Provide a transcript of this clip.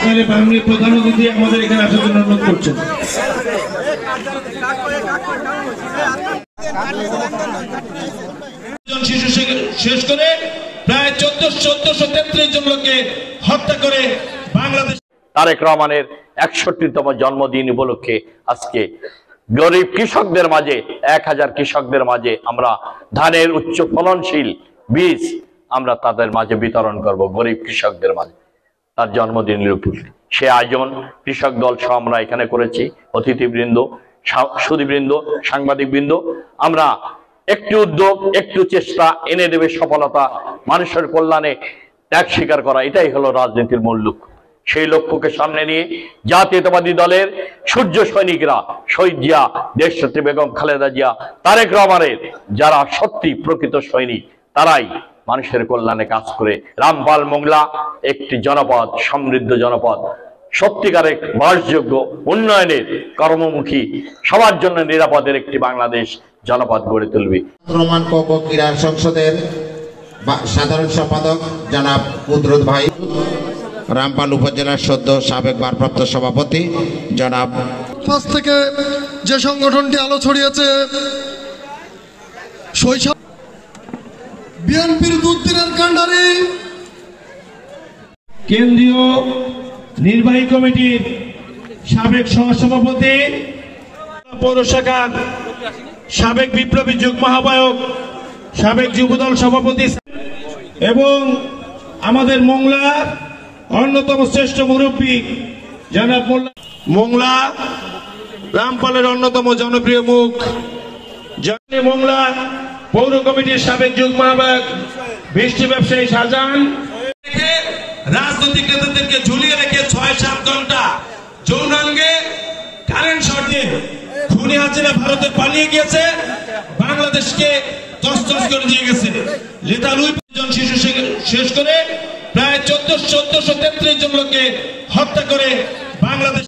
আপনাদের মাননীয় প্রধান অতিথি আমাদের এখানে আসার জন্য অনুরোধ করছেন। শিশু শেষ করে প্রায় 1433 জন লোককে হত্যা করে বাংলাদেশ। তারেক রহমানের 61তম জন্মদিন উপলক্ষে আজকে গরিব কৃষকদের মাঝে 1000 কৃষকদের মাঝে আমরা ধানের উচ্চ ফলনশীল বীজ আমরা তাদের মাঝে বিতরণ করব গরিব কৃষকদের মাঝে তার জন্মদিনের উপলক্ষে। সে আয়োজন কৃষক দল সহ আমরা এখানে করেছি। অতিথিবৃন্দ, সুধীবৃন্দ, সাংবাদিকবৃন্দ, আমরা একটু উদ্যোগ, একটু চেষ্টা এনে দেবে সফলতা। মানুষের কল্যাণে ত্যাগ স্বীকার করা, এটাই হলো রাজনীতির মূল লক্ষ্য। সেই লক্ষ্যকে সামনে নিয়ে জাতীয়তাবাদী দলের সূর্য সৈনিকরা, শহীদ জিয়া, দেশনেত্রী বেগম খালেদা জিয়া, তারেক রহমানের যারা সত্যি প্রকৃত সৈনিক, তারাই মানুষের কল্যাণে কাজ করে রামপাল মোংলা একটি জনপদ, সমৃদ্ধ জনপদ, সত্যিকারের বাসযোগ্য, উন্নয়নের কর্মমুখী, সবার জন্য নিরাপদের একটি বাংলাদেশ জনপদ গড়ে তুলবে। রহমান কোক ক্রীড়া সংসদের সাধারণ সম্পাদক জনাব কুদরত ভাই, রামপাল উপজেলার সদ্য সাবেক ভারপ্রাপ্ত সভাপতি জনাব। পাঁচ থেকে যে সংগঠনটি আলো ছড়িয়েছে শৈশব বিএনপির দুধদিনের কাণ্ডারি কেন্দ্রীয় নির্বাহী কমিটির সাবেক সহসভাপতি, পৌর শাখার সাবেক বিপ্লবী যুগ্ম আহ্বায়ক, সাবেক যুবদল সভাপতি এবং আমাদের মোংলা অন্যতম শ্রেষ্ঠ মুরব্বী জনাব মোংলা রামপালের অন্যতম জনপ্রিয় মুখ মোংলা পৌর কমিটির সাবেক যুগ্ম আহ্বায়ক বৃষ্টি ব্যবসায়ী শাহজাহান। রাজনৈতিক নেতাদেরকে ঝুলিয়ে রেখে ৬-৭ ঘন্টা যৌনাঙ্গে কারেন্ট শট দিয়ে খুনি হাসিনা ভারতে পালিয়ে গিয়েছে, বাংলাদেশকে তছনছ করে দিয়ে গেছে। লেতাল জন শিশু শেষ করে প্রায় 1433 জন লোককে হত্যা করে বাংলাদেশ।